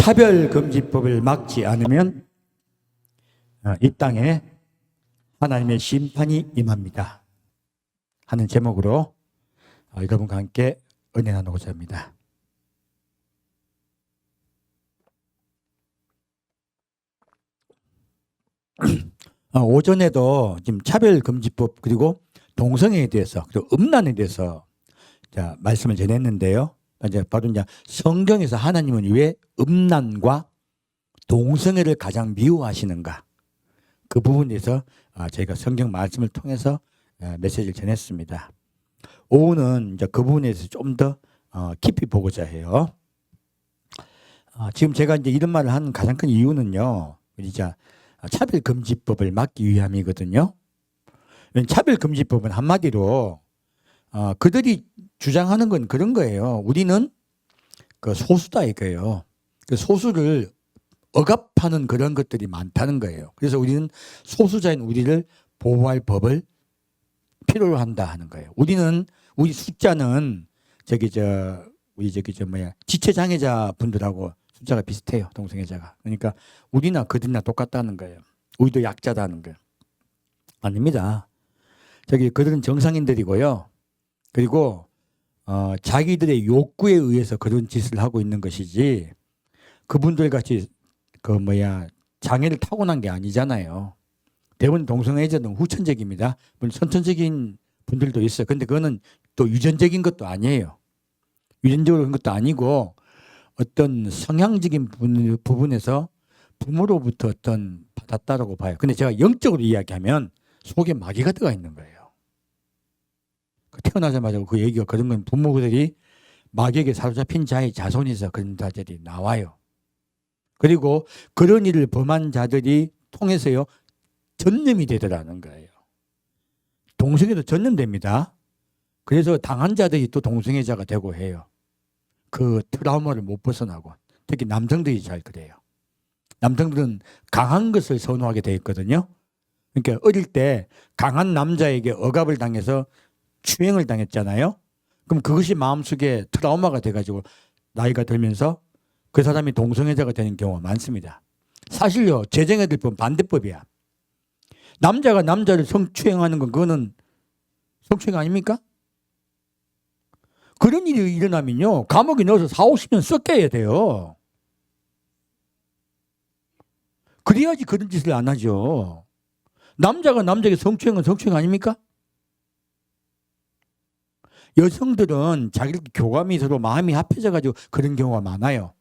차별금지법을 막지 않으면 이 땅에 하나님의 심판이 임합니다 하는 제목으로 여러분과 함께 은혜 나누고자 합니다. 오전에도 지금 차별금지법 그리고 동성애에 대해서 그리고 음란에 대해서 말씀을 전했는데요. 바로 이제 성경에서 하나님은 왜 음란과 동성애를 가장 미워하시는가, 그 부분에서 저희가 성경 말씀을 통해서 메시지를 전했습니다. 오후는 이제 그 부분에 대해서 좀 더 깊이 보고자 해요. 지금 제가 이제 이런 말을 하는 가장 큰 이유는요, 이제 차별금지법을 막기 위함이거든요. 차별금지법은 한마디로 그들이 주장하는 건 그런 거예요. 우리는 그 소수다 이거예요. 그 소수를 억압하는 그런 것들이 많다는 거예요. 그래서 우리는 소수자인 우리를 보호할 법을 필요로 한다 하는 거예요. 우리 숫자는 지체장애자 분들하고 숫자가 비슷해요. 동성애자가. 그러니까 우리나 그들이나 똑같다는 거예요. 우리도 약자다는 거예요. 아닙니다. 그들은 정상인들이고요. 그리고 자기들의 욕구에 의해서 그런 짓을 하고 있는 것이지, 그분들 같이 장애를 타고난 게 아니잖아요. 대부분 동성애자는 후천적입니다. 물론 선천적인 분들도 있어요. 근데 그거는 또 유전적인 것도 아니에요. 유전적으로 그런 것도 아니고 어떤 성향적인 부분에서 부모로부터 어떤 받았다라고 봐요. 근데 제가 영적으로 이야기하면 속에 마귀가 들어가 있는 거예요. 태어나자마자 그 얘기가 그런 건 부모들이 마귀에게 사로잡힌 자의 자손에서 그런 자들이 나와요. 그리고 그런 일을 범한 자들이 통해서요, 전염이 되더라는 거예요. 동성애도 전염됩니다. 그래서 당한 자들이 또 동성애자가 되고 해요. 그 트라우마를 못 벗어나고. 특히 남성들이 잘 그래요. 남성들은 강한 것을 선호하게 돼 있거든요. 그러니까 어릴 때 강한 남자에게 억압을 당해서 추행을 당했잖아요. 그럼 그것이 마음속에 트라우마가 돼가지고 나이가 들면서 그 사람이 동성애자가 되는 경우가 많습니다. 사실요, 제정애들법 반대법이야. 남자가 남자를 성추행하는 건 그거는 성추행 아닙니까? 그런 일이 일어나면요, 감옥에 넣어서 4-50년 썩게 해야 돼요. 그래야지 그런 짓을 안 하죠. 남자가 남자에게 성추행은 성추행 아닙니까? 여성들은 자기들 교감이 서로 마음이 합해져가지고 그런 경우가 많아요.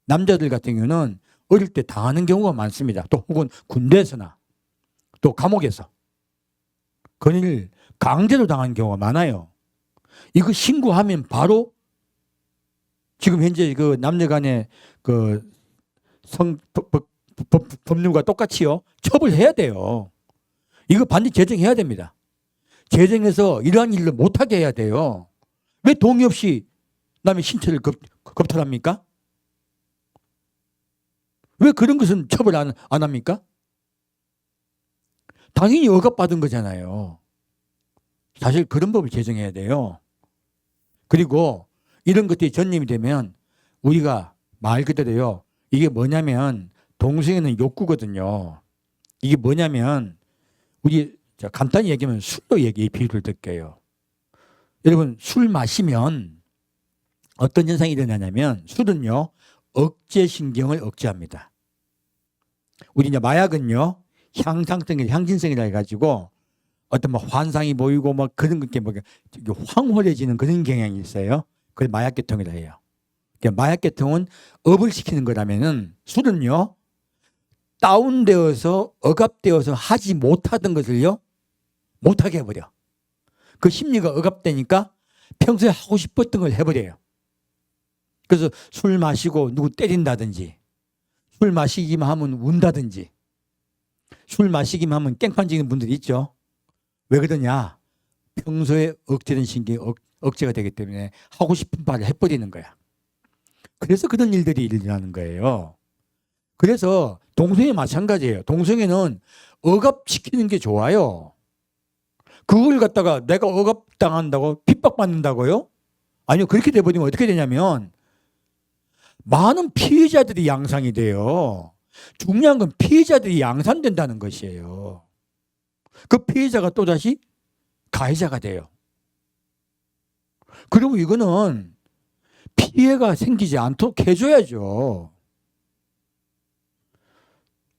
남자들 같은 경우는 어릴 때 당하는 경우가 많습니다. 또 혹은 군대에서나 또 감옥에서 그런 일 강제로 당하는 경우가 많아요. 이거 신고하면 바로 지금 현재 그 남녀 간의 그 법률과 똑같이요, 처벌해야 돼요. 이거 반드시 제정해야 됩니다. 제정해서 이러한 일을 못하게 해야 돼요. 왜 동의 없이 남의 신체를 겁탈합니까? 왜 그런 것은 처벌 안 합니까? 당연히 억압받은 거잖아요. 사실 그런 법을 제정해야 돼요. 그리고 이런 것들이 전염이 되면 우리가 말 그대로요, 이게 뭐냐면 동성애는 욕구거든요. 이게 뭐냐면 우리 간단히 얘기하면 술로 비유를 드릴게요. 여러분, 술 마시면 어떤 현상이 일어나냐면, 술은요, 억제신경을 억제합니다. 우리 이제 마약은요, 향진성이라 해가지고 어떤 환상이 보이고 그런 게 황홀해지는 그런 경향이 있어요. 그걸 마약계통이라 해요. 그러니까 마약계통은 업을 시키는 거라면은 술은요, 다운되어서 억압되어서 하지 못하던 것을요, 못하게 해버려. 그 심리가 억압되니까 평소에 하고 싶었던 걸 해버려요. 그래서 술 마시고 누구 때린다든지, 술 마시기만 하면 운다든지, 술 마시기만 하면 깽판 지는 분들이 있죠. 왜 그러냐? 평소에 억제된 신경이 억제가 되기 때문에 하고 싶은 바를 해버리는 거야. 그래서 그런 일들이 일어나는 거예요. 그래서 동성애 마찬가지예요. 동성애는 억압시키는 게 좋아요. 그걸 갖다가 내가 억압당한다고 핍박받는다고요? 아니요. 그렇게 돼버리면 어떻게 되냐면 많은 피해자들이 양산이 돼요. 중요한 건 피해자들이 양산된다는 것이에요. 그 피해자가 또다시 가해자가 돼요. 그리고 이거는 피해가 생기지 않도록 해줘야죠.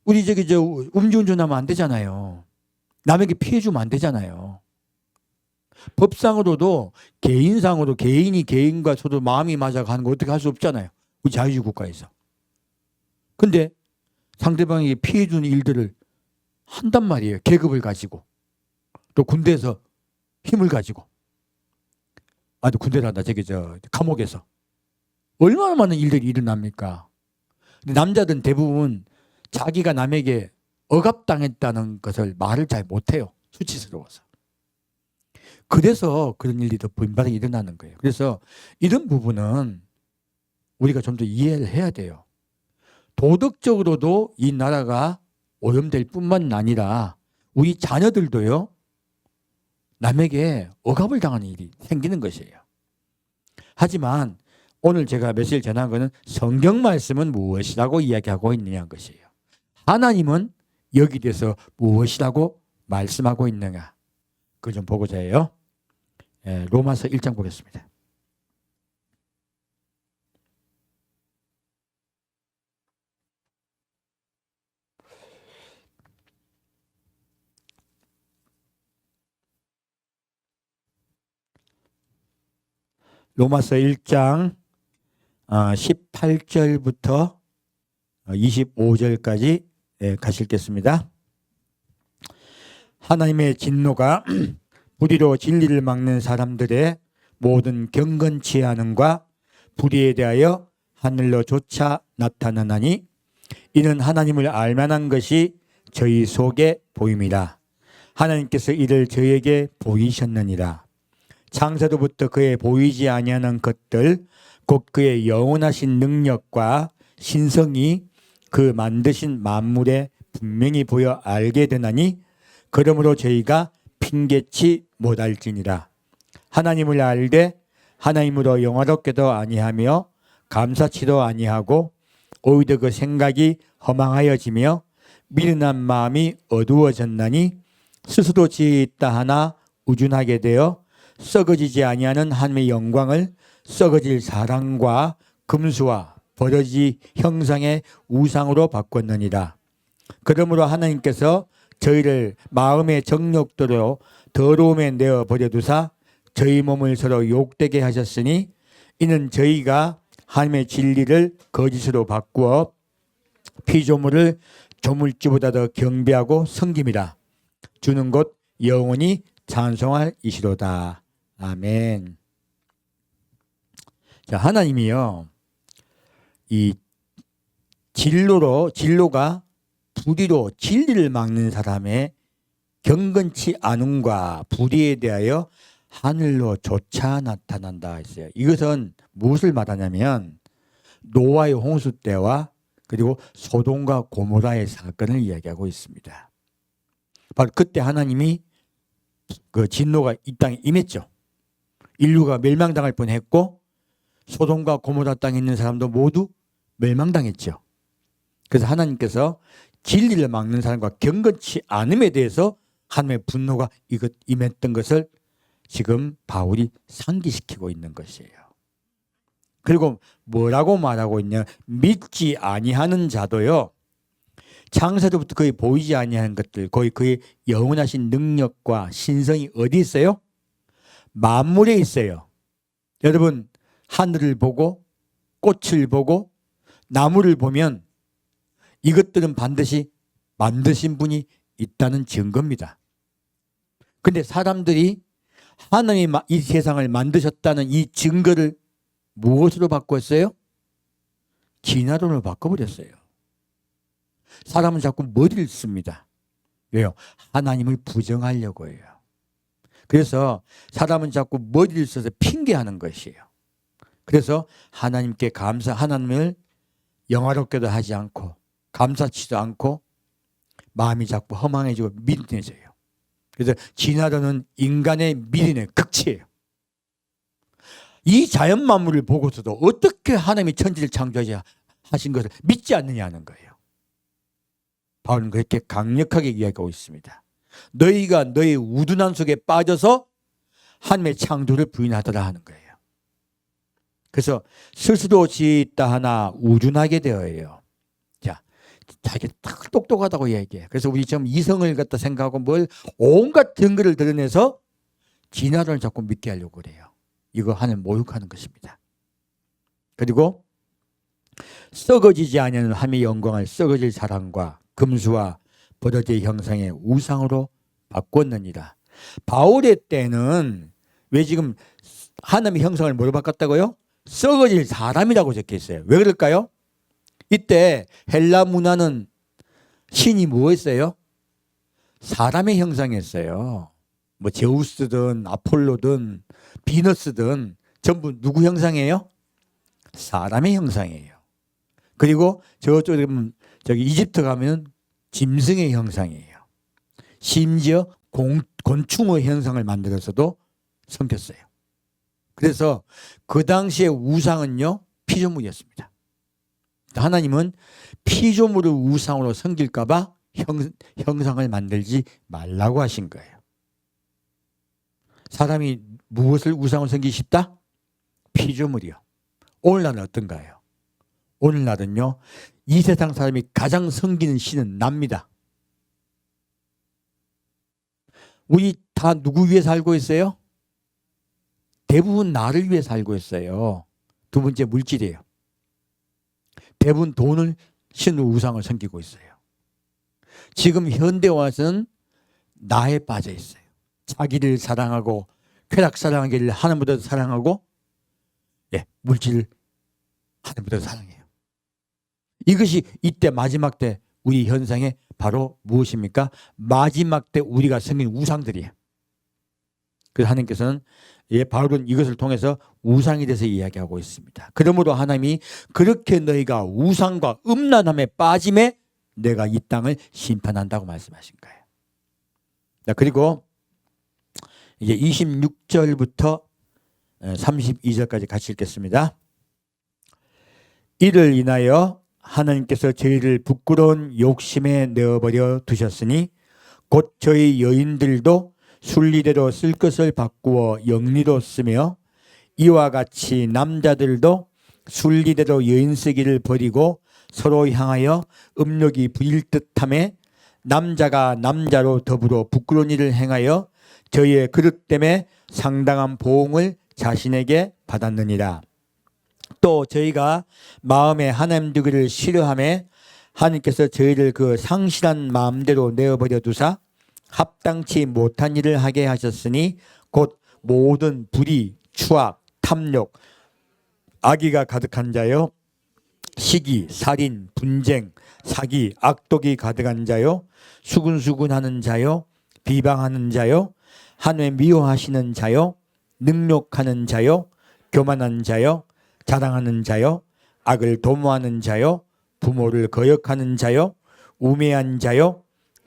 우리 음주운전하면 안 되잖아요. 남에게 피해 주면 안 되잖아요. 법상으로도 개인상으로 개인이 개인과 서로 마음이 맞아가는 거 어떻게 할 수 없잖아요. 우리 자유주의 국가에서. 근데 상대방에게 피해 주는 일들을 한단 말이에요. 계급을 가지고. 또 군대에서 힘을 가지고. 또 군대란다. 감옥에서. 얼마나 많은 일들이 일어납니까? 근데 남자들은 대부분 자기가 남에게 억압당했다는 것을 말을 잘 못해요. 수치스러워서. 그래서 그런 일이 더 빈번하게 일어나는 거예요. 그래서 이런 부분은 우리가 좀 더 이해를 해야 돼요. 도덕적으로도 이 나라가 오염될 뿐만 아니라 우리 자녀들도요, 남에게 억압을 당하는 일이 생기는 것이에요. 하지만 오늘 제가 메시지를 전한 것은 성경 말씀은 무엇이라고 이야기하고 있느냐는 것이에요. 하나님은 여기 대해서 무엇이라고 말씀하고 있느냐. 그걸 좀 보고자 해요. 로마서 1장 보겠습니다. 로마서 1장 18절부터 25절까지 가실겠습니다. 하나님의 진노가 불의로 진리를 막는 사람들의 모든 경건치 않음과 불의에 대하여 하늘로 조차 나타나나니 이는 하나님을 알만한 것이 저희 속에 보임이라. 하나님께서 이를 저에게 보이셨느니라. 창세로부터 그의 보이지 아니하는 것들 곧 그의 영원하신 능력과 신성이 그 만드신 만물에 분명히 보여 알게 되나니 그러므로 저희가 핑계치 못할지니라. 하나님을 알되 하나님으로 영화롭게도 아니하며 감사치도 아니하고 오히려 그 생각이 허망하여지며 미련한 마음이 어두워졌나니 스스로 지혜있다 하나 우준하게 되어 썩어지지 아니하는 하나님의 영광을 썩어질 사랑과 금수와 버러지 형상의 우상으로 바꿨느니라. 그러므로 하나님께서 저희를 마음의 정욕대로 더러움에 내어 버려두사 저희 몸을 서로 욕되게 하셨으니 이는 저희가 하나님의 진리를 거짓으로 바꾸어 피조물을 조물주보다 더 경배하고 섬김이라. 주는 곧 영원히 찬송할 이시로다. 아멘. 자, 하나님이요, 이 진로가 불의로 진리를 막는 사람의 경건치 않음과 불의에 대하여 하늘로 조차 나타난다 했어요. 이것은 무엇을 말하냐면 노아의 홍수 때와 그리고 소돔과 고모라의 사건을 이야기하고 있습니다. 바로 그때 하나님이 그 진노가 이 땅에 임했죠. 인류가 멸망당할 뻔했고 소돔과 고모라 땅에 있는 사람도 모두 멸망당했죠. 그래서 하나님께서 진리를 막는 사람과 경건치 않음에 대해서 하나님의 분노가 임했던 것을 지금 바울이 상기시키고 있는 것이에요. 그리고 뭐라고 말하고 있냐? 믿지 아니하는 자도요, 창세로부터 거의 보이지 아니하는 것들, 거의 그의 영원하신 능력과 신성이 어디 있어요? 만물에 있어요. 여러분, 하늘을 보고 꽃을 보고 나무를 보면 이것들은 반드시 만드신 분이 있다는 증거입니다. 근데 사람들이 하나님이 이 세상을 만드셨다는 이 증거를 무엇으로 바꿨어요? 진화론으로 바꿔버렸어요. 사람은 자꾸 머리를 씁니다. 왜요? 하나님을 부정하려고 해요. 그래서 사람은 자꾸 머리를 써서 핑계하는 것이에요. 그래서 하나님께 하나님을 영화롭게도 하지 않고 감사치도 않고 마음이 자꾸 허망해지고 미련해져요. 그래서 진화론은 인간의 미련의 극치예요. 이 자연 만물을 보고서도 어떻게 하나님이 천지를 창조하신 것을 믿지 않느냐는 거예요. 바울은 그렇게 강력하게 이야기하고 있습니다. 너희가 너희 우둔함 속에 빠져서 하나님의 창조를 부인하더라 하는 거예요. 그래서 스스로 지었다 하나 우둔하게 되어요. 자, 자기 딱 똑똑하다고 얘기해. 그래서 우리 지금 이성을 갖다 생각하고 뭘 온갖 증거를 드러내서 진화론을 자꾸 믿게 하려고 그래요. 이거 하나님 모욕하는 것입니다. 그리고 썩어지지 않는 하나님의 영광을 썩어질 사랑과 금수와 버러지의 형상의 우상으로 바꿨느니라. 바울의 때는 왜 지금 하나님의 형상을 뭐로 바꿨다고요? 썩어질 사람이라고 적혀 있어요. 왜 그럴까요? 이때 헬라 문화는 신이 뭐였어요? 사람의 형상이었어요. 뭐 제우스든 아폴로든 비너스든 전부 누구 형상이에요? 사람의 형상이에요. 그리고 저쪽에 보면 저기 이집트 가면 짐승의 형상이에요. 심지어 곤충의 형상을 만들어서도 섬겼어요. 그래서 그 당시의 우상은요, 피조물이었습니다. 하나님은 피조물을 우상으로 섬길까 봐 형상을 만들지 말라고 하신 거예요. 사람이 무엇을 우상으로 섬기기 쉽다? 피조물이요. 오늘날은 어떤가요? 오늘날은요, 이 세상 사람이 가장 섬기는 신은 납니다. 우리 다 누구 위해 살고 있어요? 대부분 나를 위해 살고 있어요. 두 번째 물질이에요. 대부분 돈을 신으로 우상을 섬기고 있어요. 지금 현대화에서는 나에 빠져 있어요. 자기를 사랑하고 쾌락 사랑하기를 하나님보다 사랑하고, 물질을 하나님보다 사랑해요. 이것이 이때 마지막 때 우리 현상에 바로 무엇입니까? 마지막 때 우리가 섬긴 우상들이에요. 그래서 하나님께서는 바울은 이것을 통해서 우상에 대해서 이야기하고 있습니다. 그러므로 하나님이 그렇게 너희가 우상과 음란함에 빠짐에 내가 이 땅을 심판한다고 말씀하신 거예요. 자, 그리고 이제 26절부터 32절까지 같이 읽겠습니다. 이를 인하여 하나님께서 저희를 부끄러운 욕심에 내어버려 두셨으니 곧 저희 여인들도 순리대로 쓸 것을 바꾸어 영리로 쓰며 이와 같이 남자들도 순리대로 여인 쓰기를 버리고 서로 향하여 음욕이 부릴 듯하며 남자가 남자로 더불어 부끄러운 일을 행하여 저희의 그릇 때문에 상당한 보응을 자신에게 받았느니라. 또 저희가 마음에 하나님 두기를 싫어하며 하나님께서 저희를 그 상실한 마음대로 내어버려 두사 합당치 못한 일을 하게 하셨으니 곧 모든 불의, 추악, 탐욕, 악의가 가득한 자요, 시기, 살인, 분쟁, 사기, 악독이 가득한 자요, 수군수군하는 자요, 비방하는 자요, 하나님 미워하시는 자요, 능욕하는 자요, 교만한 자요, 자랑하는 자요, 악을 도모하는 자요, 부모를 거역하는 자요, 우매한 자요,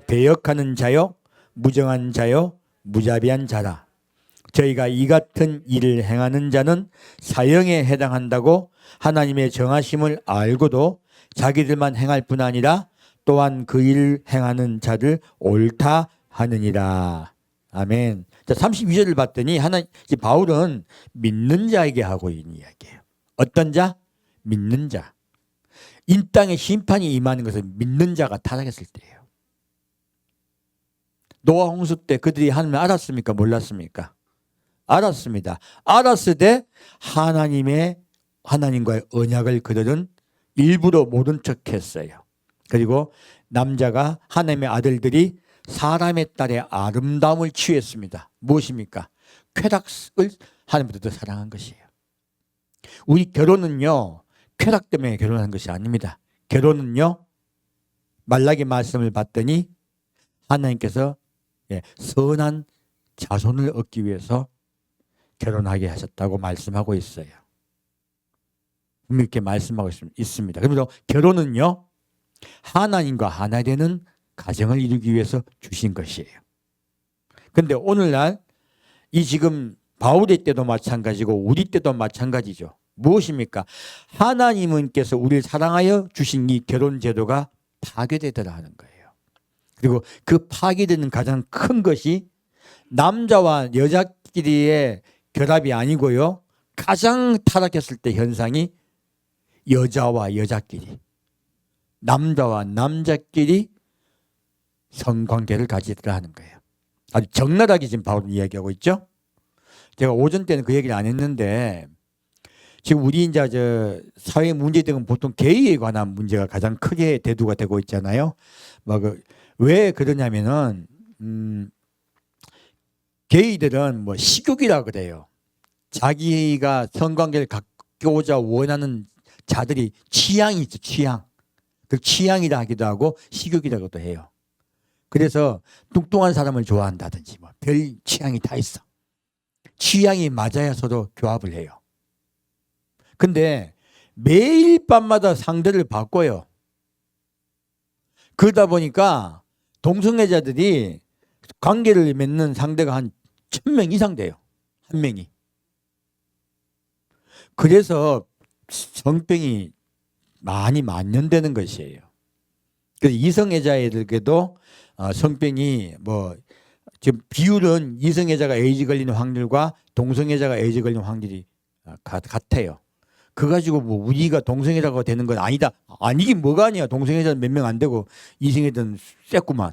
배역하는 자요, 무정한 자요, 무자비한 자라. 저희가 이 같은 일을 행하는 자는 사형에 해당한다고 하나님의 정하심을 알고도 자기들만 행할 뿐 아니라 또한 그 일을 행하는 자들 옳다 하느니라. 아멘. 자, 32절을 봤더니 바울은 믿는 자에게 하고 있는 이야기예요. 어떤 자? 믿는 자. 이 땅에 심판이 임하는 것은 믿는 자가 타락했을 때예요. 노아 홍수 때 그들이 하나님을 알았습니까? 몰랐습니까? 알았습니다. 알았을 때 하나님과의 언약을 그들은 일부러 모른 척했어요. 그리고 남자가 하나님의 아들들이 사람의 딸의 아름다움을 취했습니다. 무엇입니까? 쾌락을 하나님보다 더 사랑한 것이에요. 우리 결혼은요, 쾌락 때문에 결혼한 것이 아닙니다. 결혼은요, 말라기 말씀을 봤더니 하나님께서 선한 자손을 얻기 위해서 결혼하게 하셨다고 말씀하고 있어요. 이렇게 말씀하고 있습니다. 그래서 결혼은요, 하나님과 하나 되는 가정을 이루기 위해서 주신 것이에요. 그런데 오늘날 이 지금 바울의 때도 마찬가지고 우리 때도 마찬가지죠. 무엇입니까? 하나님께서 우리를 사랑하여 주신 이 결혼 제도가 파괴되더라 하는 거예요. 그리고 그 파괴되는 가장 큰 것이 남자와 여자끼리의 결합이 아니고요. 가장 타락했을 때 현상이 여자와 여자끼리, 남자와 남자끼리 성관계를 가지더라 하는 거예요. 아주 적나라하게 지금 바울은 이야기하고 있죠. 제가 오전 때는 그 얘기를 안 했는데 지금 우리 이제 저 사회 문제 등은 보통 게이에 관한 문제가 가장 크게 대두가 되고 있잖아요. 왜 그러냐면은 게이들은 뭐 식욕이라 그래요. 자기가 성관계를 갖고자 원하는 자들이 취향이 있죠. 취향. 그 취향이라 하기도 하고 식욕이라고도 해요. 그래서 뚱뚱한 사람을 좋아한다든지 뭐 별 취향이 다 있어. 취향이 맞아야 서로 교합을 해요. 근데 매일 밤마다 상대를 바꿔요. 그러다 보니까 동성애자들이 관계를 맺는 상대가 한 1000명 이상 돼요. 한 명이. 그래서 성병이 많이 만연되는 것이에요. 그래서 이성애자애들에게도 성병이 뭐 지금 비율은 이성애자가 에이즈 걸리는 확률과 동성애자가 에이즈 걸리는 확률이 같아요. 그거 가지고 뭐 우리가 동성애자가 되는 건 아니다. 아니긴 뭐가 아니야. 동성애자는 몇 명 안 되고 이성애자는 쎄구만.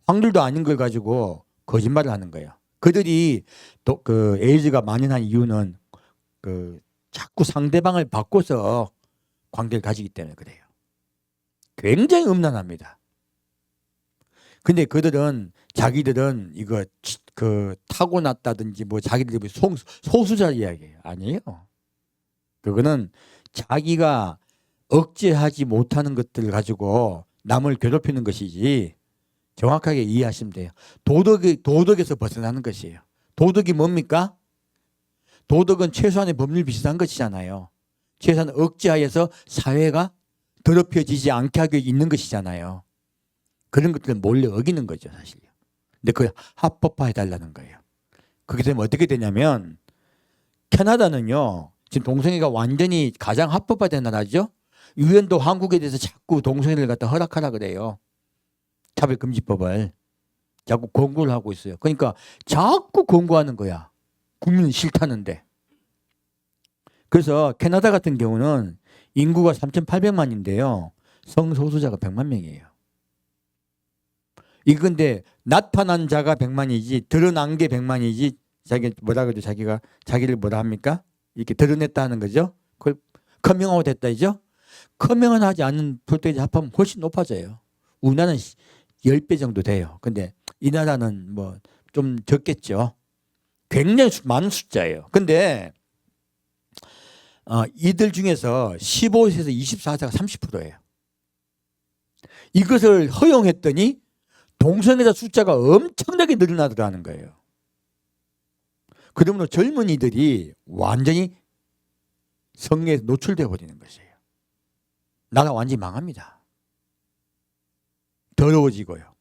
확률도 아닌 걸 가지고 거짓말을 하는 거예요. 그들이 또 그 에이즈가 만연한 이유는 그 자꾸 상대방을 바꿔서 관계를 가지기 때문에 그래요. 굉장히 음란합니다. 근데 그들은 자기들은 이거 그 타고났다든지 뭐 자기들이 소수자 이야기예요. 아니에요. 그거는 자기가 억제하지 못하는 것들을 가지고 남을 괴롭히는 것이지 정확하게 이해하시면 돼요. 도덕에서 벗어나는 것이에요. 도덕이 뭡니까? 도덕은 최소한의 법률 비슷한 것이잖아요. 최소한 억제하여서 사회가 더럽혀지지 않게 하기 있는 것이잖아요. 그런 것들은 몰래 어기는 거죠, 사실. 근데 그걸 합법화해달라는 거예요. 그렇게 되면 어떻게 되냐면 캐나다는요. 지금 동성애가 완전히 가장 합법화된 나라죠. 유엔도 한국에 대해서 자꾸 동성애를 갖다 허락하라 그래요. 차별금지법을. 자꾸 권고를 하고 있어요. 그러니까 자꾸 권고하는 거야. 국민은 싫다는데. 그래서 캐나다 같은 경우는 인구가 3,800만인데요. 성소수자가 100만 명이에요. 이건데 나타난 자가 100만이지 드러난 게 100만이지 자기 뭐라 그러죠? 자기를 뭐라 합니까? 이렇게 드러냈다 하는 거죠. 그걸 커밍아웃 했다 이죠. 커밍아웃 하지 않는 퍼센테이지 합하면 훨씬 높아져요. 우리나라는 10배 정도 돼요. 근데 이 나라는 뭐 좀 적겠죠. 굉장히 많은 숫자예요. 근데 이들 중에서 15세에서 24세가 30%예요. 이것을 허용했더니 동성애자 숫자가 엄청나게 늘어나더라는 거예요. 그러므로 젊은이들이 완전히 성애에 노출되어 버리는 것이에요. 나라 완전히 망합니다. 더러워지고요.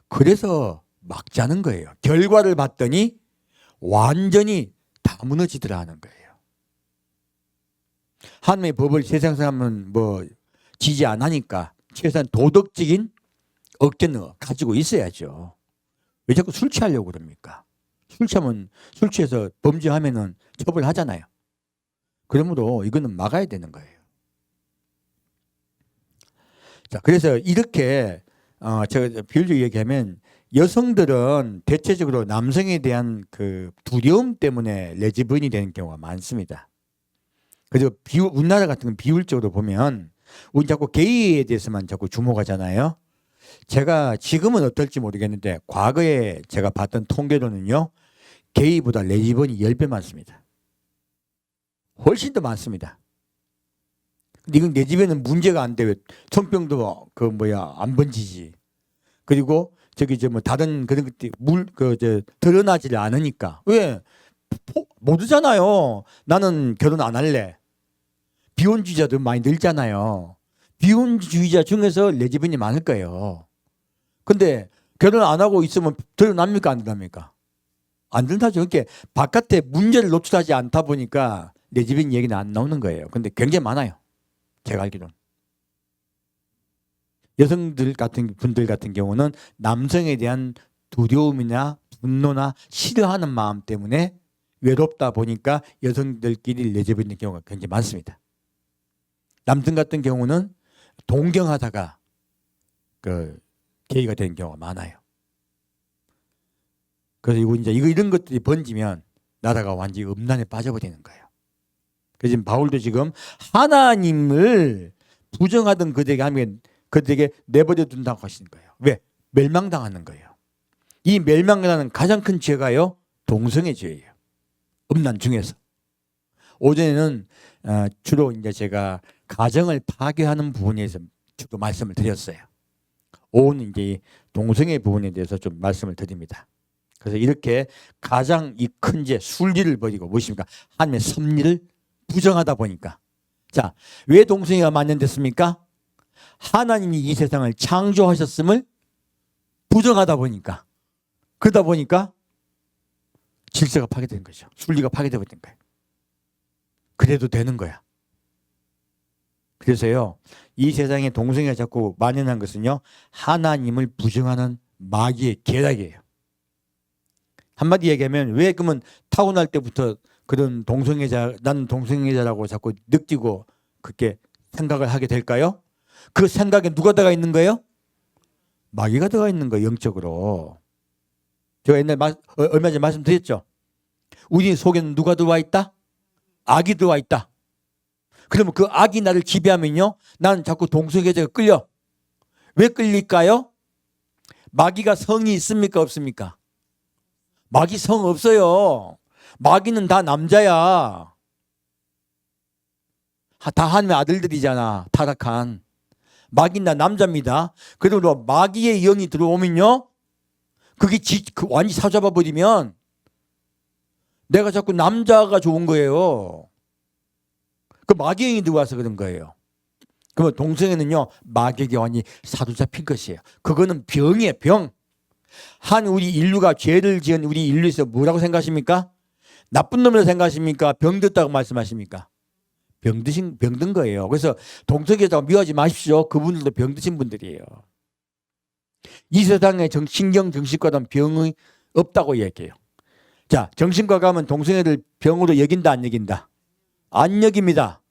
그래서 막자는 거예요. 결과를 봤더니 완전히 다 무너지더라 하는 거예요. 하나님의 법을 세상 사람은 뭐 지지 안 하니까 최소한 도덕적인 억제는 가지고 있어야죠. 왜 자꾸 술 취하려고 그럽니까? 술 취해서 범죄하면은 처벌하잖아요. 그러므로 이거는 막아야 되는 거예요. 자, 그래서 이렇게 제가 비율적으로 얘기하면 여성들은 대체적으로 남성에 대한 그 두려움 때문에 레즈비언이 되는 경우가 많습니다. 그래서 우리나라 같은 건 비율적으로 보면 우리 자꾸 게이에 대해서만 자꾸 주목하잖아요. 제가 지금은 어떨지 모르겠는데 과거에 제가 봤던 통계로는요. 게이보다 레즈비언이 10배 많습니다. 훨씬 더 많습니다. 근데 이건 레즈비언은 문제가 안 돼. 성병도 안 번지지. 그리고 뭐 다른 그런 것들이 드러나지를 않으니까. 왜? 모르잖아요. 나는 결혼 안 할래. 비혼주의자도 많이 늘잖아요. 비혼주의자 중에서 레즈비언이 많을 거예요. 근데 결혼 안 하고 있으면 드러납니까 안 드러납니까? 안 된다죠. 그러니까 바깥에 문제를 노출하지 않다 보니까 레즈비언 얘기는 안 나오는 거예요. 근데 굉장히 많아요. 제가 알기로는. 여성들 같은 분들 같은 경우는 남성에 대한 두려움이나 분노나 싫어하는 마음 때문에 외롭다 보니까 여성들끼리 레즈비언의 경우가 굉장히 많습니다. 남성 같은 경우는 동경하다가 그 게이가 되는 경우가 많아요. 그래서 이런 것들이 번지면 나라가 완전히 음란에 빠져버리는 거예요. 그래서 지금 바울도 지금 하나님을 부정하던 그들에게 하면 그들에게 내버려 둔다고 하시는 거예요. 왜? 멸망당하는 거예요. 이 멸망당하는 가장 큰 죄가요, 동성애 죄예요. 음란 중에서. 오전에는 주로 이제 제가 가정을 파괴하는 부분에서 주로 말씀을 드렸어요. 오늘 이제 동성애 부분에 대해서 좀 말씀을 드립니다. 그래서 이렇게 가장 이 큰 죄, 술리를 버리고 무엇입니까? 하나님의 섭리를 부정하다 보니까. 자, 왜 동성애가 만연됐습니까? 하나님이 이 세상을 창조하셨음을 부정하다 보니까. 그러다 보니까 질서가 파괴된 거죠. 순리가 파괴되어 버린 거예요. 그래도 되는 거야. 그래서요, 이 세상에 동성애가 자꾸 만연한 것은요, 하나님을 부정하는 마귀의 계략이에요. 한마디 얘기하면 왜 그러면 타고날 때부터 그런 나는 동성애자라고 자꾸 느끼고 그렇게 생각을 하게 될까요? 그 생각에 누가 들어가 있는 거예요? 마귀가 들어가 있는 거예요, 영적으로. 제가 얼마 전에 말씀드렸죠. 우리 속에는 누가 들어와 있다? 악이 들어와 있다. 그러면 그 악이 나를 지배하면요, 나는 자꾸 동성애자가 끌려. 왜 끌릴까요? 마귀가 성이 있습니까, 없습니까? 마귀 성 없어요. 마귀는 다 남자야. 다 하나님의 아들들이잖아. 타락한. 마귀는 다 남자입니다. 그리고 마귀의 영이 들어오면요, 그게 완전히 사잡아 버리면 내가 자꾸 남자가 좋은 거예요. 그 마귀의 영이 들어와서 그런 거예요. 그러면 동성애는요, 마귀에게 완전히 사로잡힌 것이에요. 그거는 병이에요, 병. 우리 인류가 죄를 지은 우리 인류에서 뭐라고 생각하십니까? 나쁜 놈이라고 생각하십니까? 병들었다고 말씀하십니까? 병든 거예요. 그래서 동성애자고 미워하지 마십시오. 그분들도 병드신 분들이에요. 이 세상에 정신과는 병이 없다고 얘기해요. 자, 정신과 가면 동성애를 병으로 여긴다, 안 여긴다? 안 여깁니다.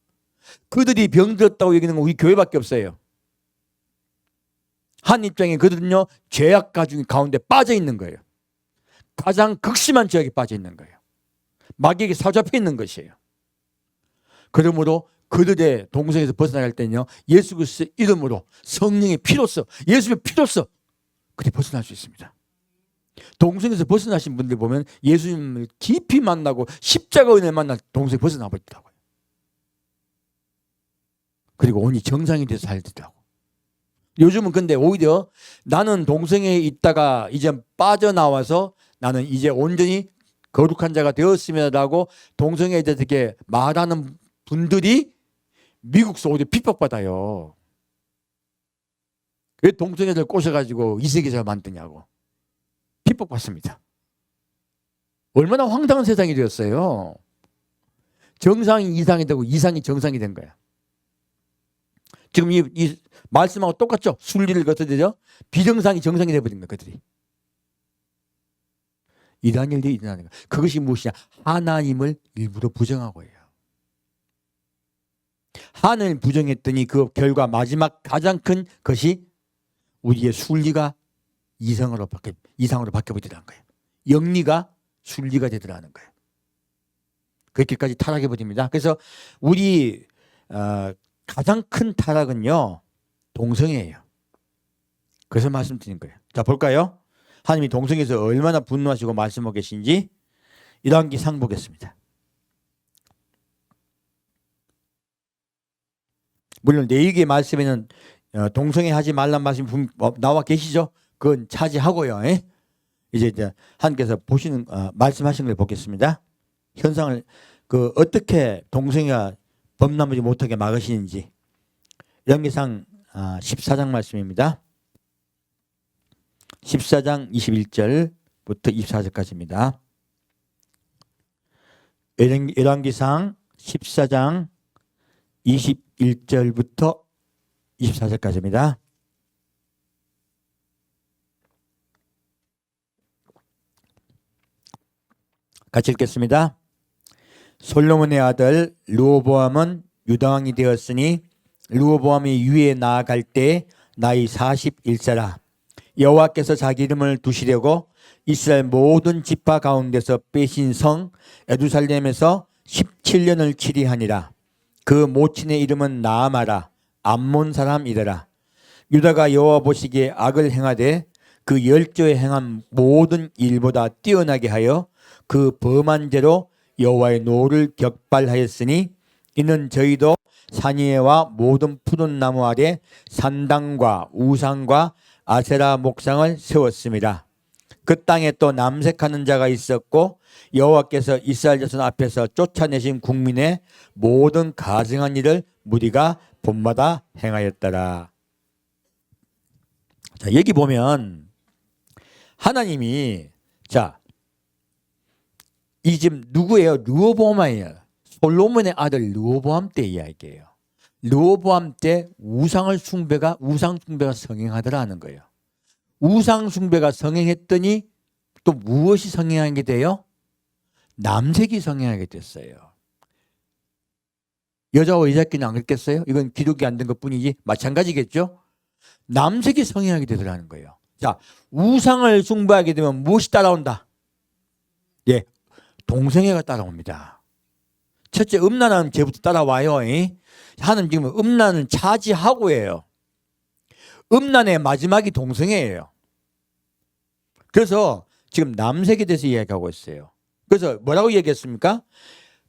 그들이 병들었다고 여기는 건 우리 교회밖에 없어요. 한 입장에 그들은요, 죄악 가운데 빠져 있는 거예요. 가장 극심한 죄악에 빠져 있는 거예요. 마귀에게 사로잡혀 있는 것이에요. 그러므로 그들의 동성에서 벗어나갈 때는요, 예수 그리스도의 이름으로 성령의 피로써, 예수의 피로써 그들이 벗어날 수 있습니다. 동성에서 벗어나신 분들 보면 예수님을 깊이 만나고 십자가 은혜를 만나 동성에 벗어나 버리더라고요. 그리고 온전히 정상이 돼서 살더라고. 요즘은 근데 오히려 나는 동성애에 있다가 이제 빠져나와서 나는 이제 온전히 거룩한 자가 되었음이라고 동성애에 대해서 이렇게 말하는 분들이 미국서 오히려 핍박받아요. 왜 동성애를 꼬셔가지고 이세계사를 만드냐고. 핍박받습니다. 얼마나 황당한 세상이 되었어요. 정상이 이상이 되고 이상이 정상이 된 거야. 지금 이 말씀하고 똑같죠? 순리를 거스르죠? 비정상이 정상이 되어버린 거예요, 그들이. 이러한 일들이 일어나는 거예요. 그것이 무엇이냐? 하나님을 일부러 부정하고 해요. 하나님을 부정했더니 그 결과 마지막 가장 큰 것이 우리의 순리가 이상으로 바뀌어버리더라는 거예요. 영리가 순리가 되더라는 거예요. 그렇게까지 타락해버립니다. 그래서 우리 가장 큰 타락은요, 동성애예요. 그래서 말씀드린 거예요. 자, 볼까요? 하나님이 동성애에서 얼마나 분노하시고 말씀하고 계신지 열왕기상 보겠습니다. 물론 레위기의 말씀에는 동성애 하지 말란 말씀이 나와 계시죠? 그건 차지하고요. 이제 하나님께서 말씀하신 걸 보겠습니다. 현상을 어떻게 동성애가 범람하지 못하게 막으시는지. 열왕기상 14장 말씀입니다. 14장 21절부터 24절까지입니다. 열왕기상 14장 21절부터 24절까지입니다. 같이 읽겠습니다. 솔로몬의 아들 르호보암은 유다왕이 되었으니 르호보암이 위에 나아갈 때 나이 41세라. 여호와께서 자기 이름을 두시려고 이스라엘 모든 지파 가운데서 빼신 성 예루살렘에서 17년을 치리하니라. 그 모친의 이름은 나아마라. 암몬 사람이더라. 유다가 여호와 보시기에 악을 행하되 그 열조에 행한 모든 일보다 뛰어나게 하여 그 범한 죄로 여호와의 노를 격발하였으니 이는 저희도 산 위에와 모든 푸른 나무 아래 산당과 우상과 아세라 목상을 세웠습니다. 그 땅에 또 남색하는 자가 있었고 여호와께서 이스라엘 자손 앞에서 쫓아내신 국민의 모든 가증한 일을 무리가 본마다 행하였더라. 자, 여기 보면 하나님이 이 지금 누구예요? 르호보암이에요. 솔로몬의 아들 르호보암 때 이야기예요. 르호보암 때 우상 숭배가 성행하더라는 거예요. 우상 숭배가 성행했더니 또 무엇이 성행하게 돼요? 남색이 성행하게 됐어요. 여자와 여자끼리는 안 그랬겠어요? 이건 기록이 안 된 것뿐이지 마찬가지겠죠? 남색이 성행하게 되더라는 거예요. 자, 우상을 숭배하게 되면 무엇이 따라온다? 예, 동성애가 따라옵니다. 첫째, 음란한 죄부터 따라와요. 하는 지금 음란을 차지하고 해요. 음란의 마지막이 동성애예요. 그래서 지금 남색에 대해서 이야기하고 있어요. 그래서 뭐라고 얘기했습니까?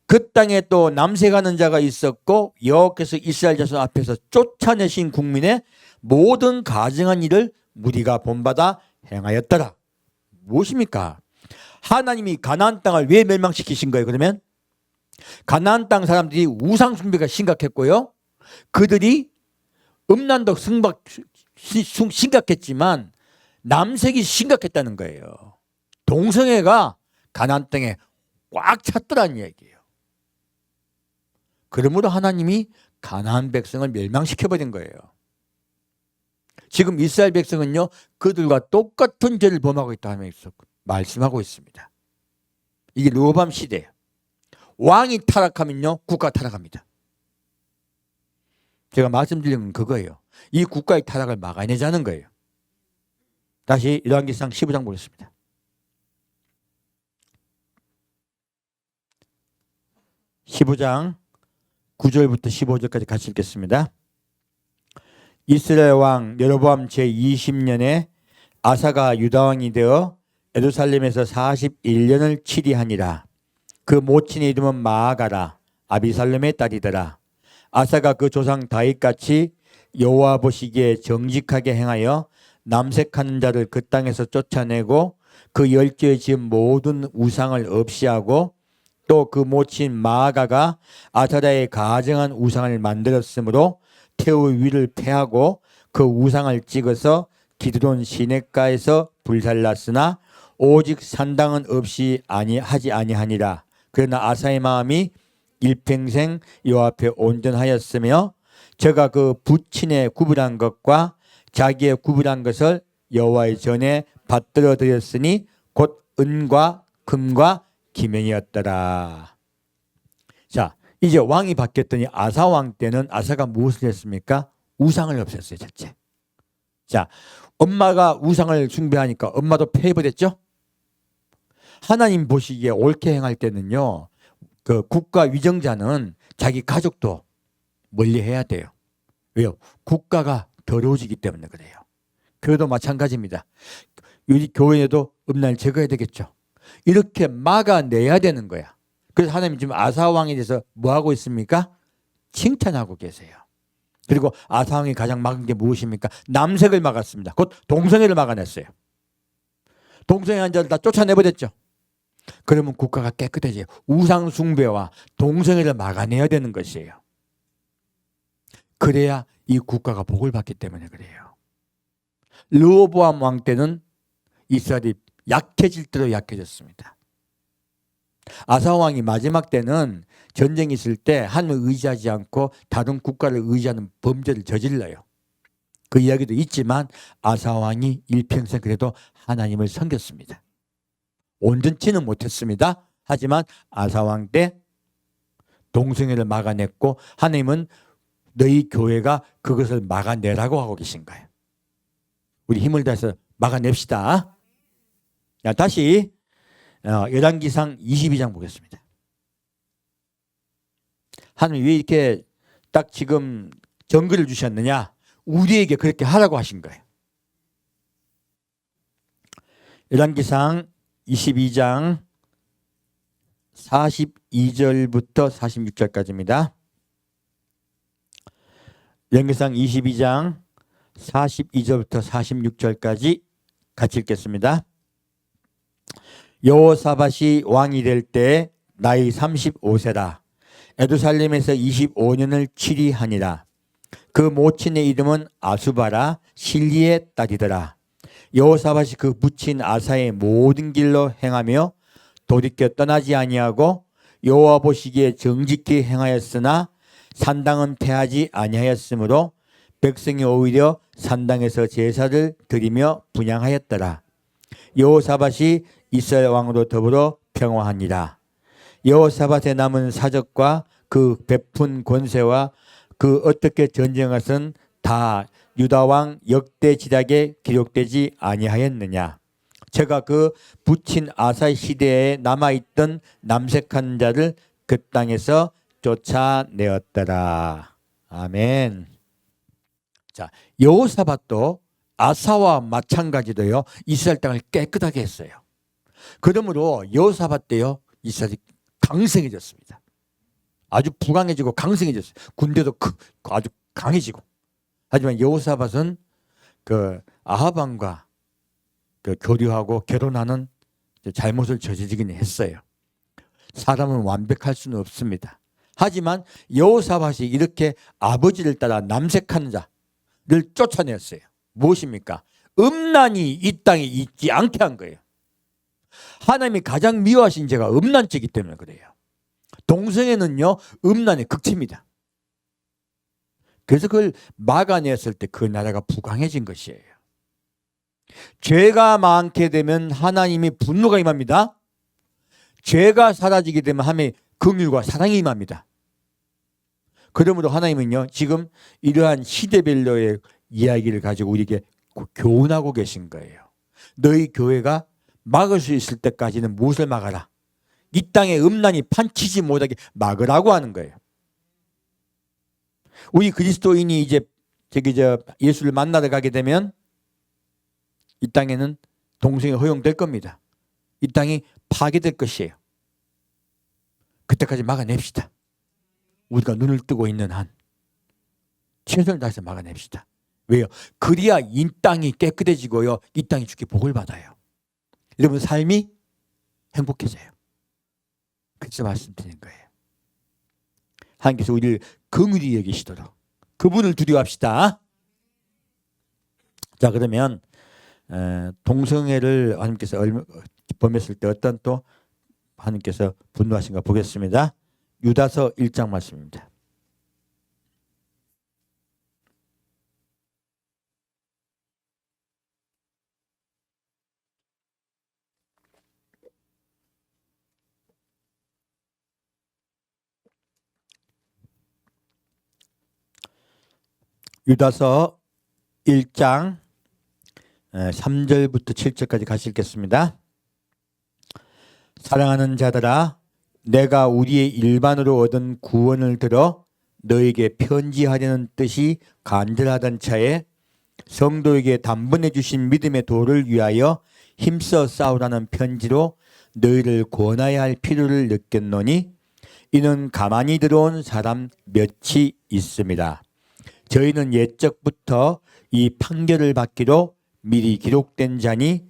그 땅에 또 남색하는 자가 있었고 여호와께서 이스라엘 자손 앞에서 쫓아내신 국민의 모든 가증한 일을 무리가 본받아 행하였더라. 무엇입니까? 하나님이 가나안 땅을 왜 멸망시키신 거예요? 그러면 가나안 땅 사람들이 우상 숭배가 심각했고요. 그들이 음란도 심각했지만 남색이 심각했다는 거예요. 동성애가 가나안 땅에 꽉 찼더라는 얘기예요. 그러므로 하나님이 가나안 백성을 멸망시켜버린 거예요. 지금 이스라엘 백성은요, 그들과 똑같은 죄를 범하고 있다면서 말씀하고 있습니다. 이게 르호보암 시대예요. 왕이 타락하면요, 국가 타락합니다. 제가 말씀드린 건 그거예요. 이 국가의 타락을 막아내자는 거예요. 다시 열왕기상 15장 보겠습니다. (15장) 9절부터 15절까지 같이 읽겠습니다. 이스라엘 왕 여로보암 제20년에 아사가 유다왕이 되어 예루살렘에서 41년을 치리하니라. 그 모친의 이름은 마아가라. 아비살롬의 딸이더라. 아사가 그 조상 다윗같이 여호와 보시기에 정직하게 행하여 남색하는 자를 그 땅에서 쫓아내고 그 열조에 지은 모든 우상을 없이하고 또 그 모친 마아가가 아사라의 가증한 우상을 만들었으므로 태우 위를 패하고 그 우상을 찍어서 기드론 시냇가에서 불살랐으나 오직 산당은 없이 하지 아니하니라. 그러나 아사의 마음이 일평생 여호와 앞에 온전하였으며 저가 그 부친의 구별한 것과 자기의 구별한 것을 여호와의 전에 받들어 드렸으니 곧 은과 금과 기명이었더라. 자, 이제 왕이 바뀌었더니 아사 왕 때는 아사가 무엇을 했습니까? 우상을 없앴어요. 첫째. 자, 엄마가 우상을 숭배하니까 엄마도 패해버렸죠. 하나님 보시기에 옳게 행할 때는요, 그 국가 위정자는 자기 가족도 멀리 해야 돼요. 왜요? 국가가 더러워지기 때문에 그래요. 교회도 마찬가지입니다. 우리 교회에도 음란을 제거해야 되겠죠. 이렇게 막아내야 되는 거야. 그래서 하나님 지금 아사 왕에 대해서 뭐 하고 있습니까? 칭찬하고 계세요. 그리고 아사 왕이 가장 막은 게 무엇입니까? 남색을 막았습니다. 곧 동성애를 막아냈어요. 동성애한 자를 다 쫓아내버렸죠. 그러면 국가가 깨끗해져요. 우상 숭배와 동성애를 막아내야 되는 것이에요. 그래야 이 국가가 복을 받기 때문에 그래요. 르호보암 왕 때는 이스라엘이 약해질 대로 약해졌습니다. 아사 왕이 마지막 때는 전쟁이 있을 때 하나님을 의지하지 않고 다른 국가를 의지하는 범죄를 저질러요. 그 이야기도 있지만 아사 왕이 일평생 그래도 하나님을 섬겼습니다. 온전치는 못했습니다. 하지만 아사 왕 때 동성애를 막아냈고 하나님은 너희 교회가 그것을 막아내라고 하고 계신 거예요. 우리 힘을 다해서 막아냅시다. 자, 다시 열왕기상 22장 보겠습니다. 하나님 왜 이렇게 딱 지금 정글을 주셨느냐? 우리에게 그렇게 하라고 하신 거예요. 열왕기상 22장 42절부터 46절까지입니다. 열왕기상 22장 42절부터 46절까지 같이 읽겠습니다. 여호사밧이 왕이 될 때 나이 35세라. 예루살렘에서 25년을 치리하니라. 그 모친의 이름은 아수바라 실리의 딸이더라. 여호사밧이 그 부친 아사의 모든 길로 행하며 돌이켜 떠나지 아니하고 여호와 보시기에 정직히 행하였으나 산당은 패하지 아니하였으므로 백성이 오히려 산당에서 제사를 드리며 분향하였더라. 여호사밧이 이스라엘 왕으로 더불어 평화하니라. 여호사밧의 남은 사적과 그 베푼 권세와 그 어떻게 전쟁한 것은 다 유다 왕 역대 지략에 기록되지 아니하였느냐. 제가 그 부친 아사 시대에 남아있던 남색한 자를 그 땅에서 쫓아내었더라. 아멘. 자, 여호사밧도 아사와 마찬가지로요 이스라엘 땅을 깨끗하게 했어요. 그러므로 여호사밧 때요 이스라엘이 강성해졌습니다. 아주 부강해지고 강성해졌어요. 군대도 아주 강해지고. 하지만 여호사밧은 그 아합 왕과 그 교류하고 결혼하는 잘못을 저지르긴 했어요. 사람은 완벽할 수는 없습니다. 하지만 여호사밧이 이렇게 아버지를 따라 남색하는 자를 쫓아냈어요. 무엇입니까? 음란이 이 땅에 있지 않게 한 거예요. 하나님이 가장 미워하신 죄가 음란죄이기 때문에 그래요. 동성애는요 음란의 극치입니다. 그래서 그걸 막아냈을 때 그 나라가 부강해진 것이에요. 죄가 많게 되면 하나님이 분노가 임합니다. 죄가 사라지게 되면 하나님의 긍휼과 사랑이 임합니다. 그러므로 하나님은요 지금 이러한 시대별로의 이야기를 가지고 우리에게 교훈하고 계신 거예요. 너희 교회가 막을 수 있을 때까지는 무엇을 막아라? 이 땅에 음란이 판치지 못하게 막으라고 하는 거예요. 우리 그리스도인이 이제 예수를 만나러 가게 되면 이 땅에는 동성애 허용될 겁니다. 이 땅이 파괴될 것이에요. 그때까지 막아냅시다. 우리가 눈을 뜨고 있는 한 최선을 다해서 막아냅시다. 왜요? 그래야 이 땅이 깨끗해지고요. 이 땅이 주께 복을 받아요. 여러분 삶이 행복해져요. 그래서 말씀드리는 거예요. 하나님께서 우리를 긍휼히 여기시도록 그분을 두려워합시다. 자, 그러면 동성애를 하나님께서 범했을 때 어떤 또 하나님께서 분노하신가 보겠습니다. 유다서 1장 말씀입니다. 유다서 1장 3절부터 7절까지 같이 읽겠습니다. 사랑하는 자들아, 내가 우리의 일반으로 얻은 구원을 들어 너에게 편지하려는 뜻이 간절하던 차에 성도에게 단번에 주신 믿음의 도를 위하여 힘써 싸우라는 편지로 너희를 권하여야 할 필요를 느꼈노니 이는 가만히 들어온 사람 몇이 있습니다. 저희는 옛적부터 이 판결을 받기로 미리 기록된 자니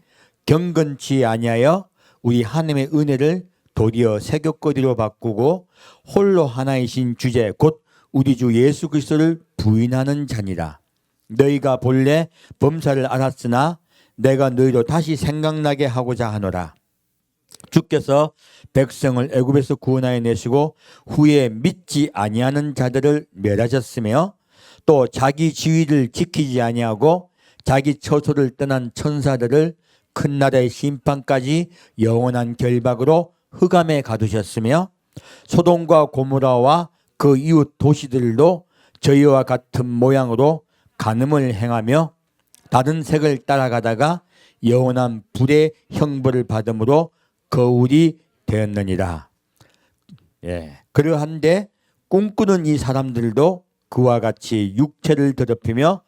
경건치 아니하여 우리 하나님의 은혜를 도리어 새겼거리로 바꾸고 홀로 하나이신 주제 곧 우리 주 예수 그리스도를 부인하는 자니라. 너희가 본래 범사를 알았으나 내가 너희로 다시 생각나게 하고자 하노라. 주께서 백성을 애굽에서 구원하여 내시고 후에 믿지 아니하는 자들을 멸하셨으며 또 자기 지위를 지키지 아니하고 자기 처소를 떠난 천사들을 큰 나라의 심판까지 영원한 결박으로 흑암에 가두셨으며 소돔과 고모라와 그 이웃 도시들도 저희와 같은 모양으로 간음을 행하며 다른 색을 따라가다가 영원한 불의 형벌을 받음으로 거울이 되었느니라. 그러한데 꿈꾸는 이 사람들도 그와 같이 육체를 더럽히며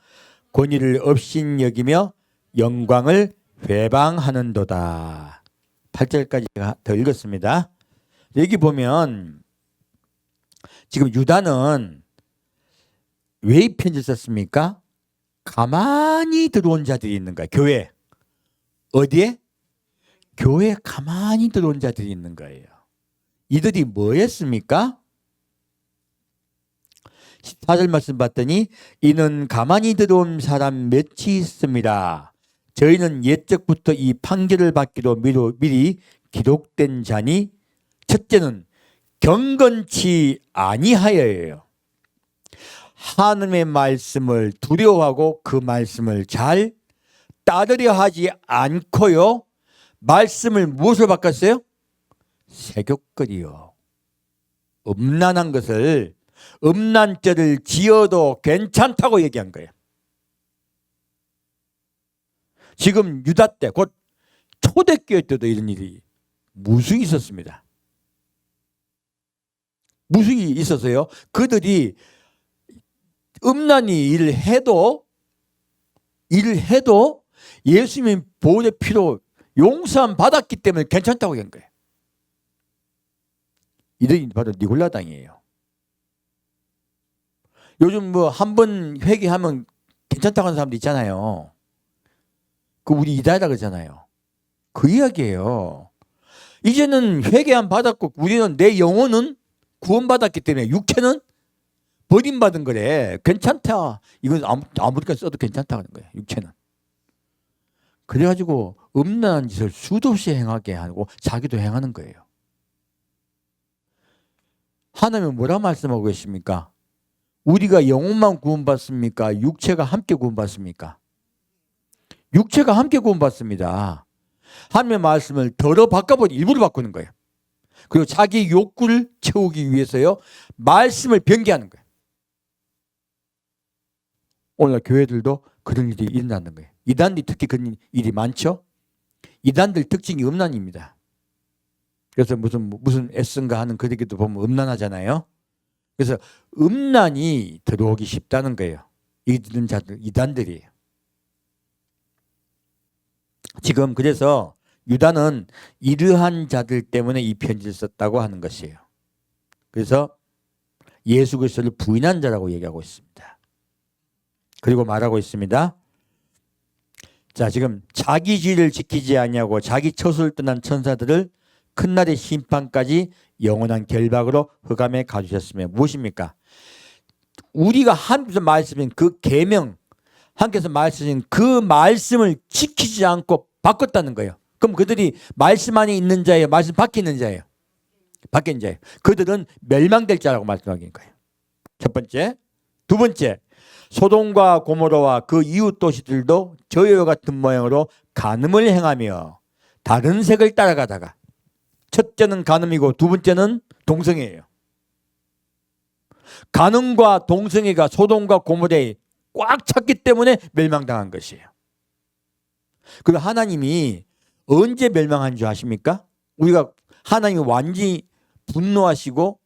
권위를 없인 여기며 영광을 회방하는도다. 8절까지 더 읽었습니다. 여기 보면 지금 유다는 왜 이 편지를 썼습니까? 가만히 들어온 자들이 있는 거예요. 교회. 어디에? 교회에 가만히 들어온 자들이 있는 거예요. 이들이 뭐 했습니까? 14절 말씀 봤더니 이는 가만히 들어온 사람 몇이 있습니다. 저희는 옛적부터 이 판결을 받기로 미리 기록된 자니 첫째는 경건치 아니하여예요. 하나님의 말씀을 두려워하고 그 말씀을 잘 따르려 하지 않고요. 말씀을 무엇으로 바꿨어요? 세교거리요. 음란한 것을 음란죄를 지어도 괜찮다고 얘기한 거예요. 지금 유다 때 곧 초대교회 때도 이런 일이 무수히 있었습니다. 무수히 있었어요. 그들이 음란히 일을 해도 예수님 보혈의 피로 용서함 받았기 때문에 괜찮다고 한 거예요. 이들이 바로 니골라당이에요. 요즘 뭐 한 번 회개하면 괜찮다고 하는 사람도 있잖아요. 그 우리 이다이라 그러잖아요. 그 이야기예요. 이제는 회개함 받았고 우리는 내 영혼은 구원받았기 때문에 육체는 버림받은 거래. 괜찮다. 이건 아무렇게나 써도 괜찮다는 거예요. 육체는. 그래가지고 음란한 짓을 수도 없이 행하게 하고 자기도 행하는 거예요. 하나님은 뭐라 말씀하고 계십니까? 우리가 영혼만 구원받습니까? 육체가 함께 구원받습니까? 육체가 함께 구원받습니다. 하나님의 말씀을 덜어 바꿔버리 일부러 바꾸는 거예요. 그리고 자기 욕구를 채우기 위해서요. 말씀을 변개하는 거예요. 오늘 교회들도 그런 일이 일어나는 거예요. 이단들이 특히 그런 일이 많죠. 이단들 특징이 음란입니다. 그래서 무슨 애쓴가 하는 그들도 보면 음란하잖아요. 그래서 음란이 들어오기 쉽다는 거예요. 이들은 자들 이단들이에요. 지금 그래서 유다는 이러한 자들 때문에 이 편지를 썼다고 하는 것이에요. 그래서 예수 그리스도를 부인한 자라고 얘기하고 있습니다. 그리고 말하고 있습니다. 자, 지금 자기 지위를 지키지 아니하고 자기 처소를 떠난 천사들을 큰 날의 심판까지 영원한 결박으로 흑암에 가두셨으며 무엇입니까? 우리가 하나님께서 말씀하신 그 계명, 하나님께서 말씀하신 그 말씀을 지키지 않고 바꿨다는 거예요. 그럼 그들이 말씀 안에 있는 자예요? 말씀 밖에 있는 자예요? 밖에 있는 자예요. 그들은 멸망될 자라고 말씀하는 거예요. 첫 번째. 두 번째, 소돔과 고모라와 그 이웃 도시들도 저희와 같은 모양으로 간음을 행하며 다른 색을 따라가다가, 첫째는 간음이고 두 번째는 동성애예요. 간음과 동성애가 소돔과 고모라에 꽉 찼기 때문에 멸망당한 것이에요. 그리고 하나님이 언제 멸망한 줄 아십니까? 우리가 하나님이 완전히 분노하시고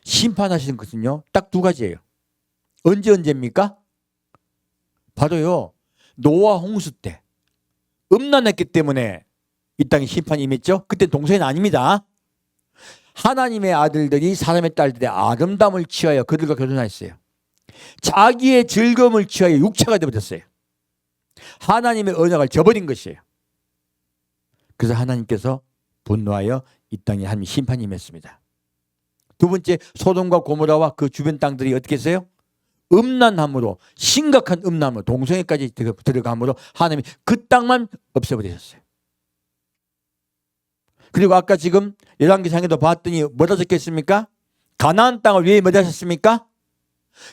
심판하시는 것은요, 딱 두 가지예요. 언제입니까? 바로요, 노아 홍수 때 음란했기 때문에 이 땅에 심판이 임했죠. 그때 동성애는 아닙니다. 하나님의 아들들이 사람의 딸들의 아름다움을 취하여 그들과 결혼하였어요. 자기의 즐거움을 취하여 육체가 되어버렸어요. 하나님의 언약을 저버린 것이에요. 그래서 하나님께서 분노하여 이 땅에 하나님 심판이 임했습니다. 두 번째, 소돔과 고모라와 그 주변 땅들이 어떻게 했어요? 음란함으로, 심각한 음란함으로, 동성애까지 들어감으로 하나님이 그 땅만 없애버리셨어요. 그리고 아까 지금 열왕기상에도 봤더니 뭐라 적혀 있습니까? 가나안 땅을 왜 멸하셨습니까?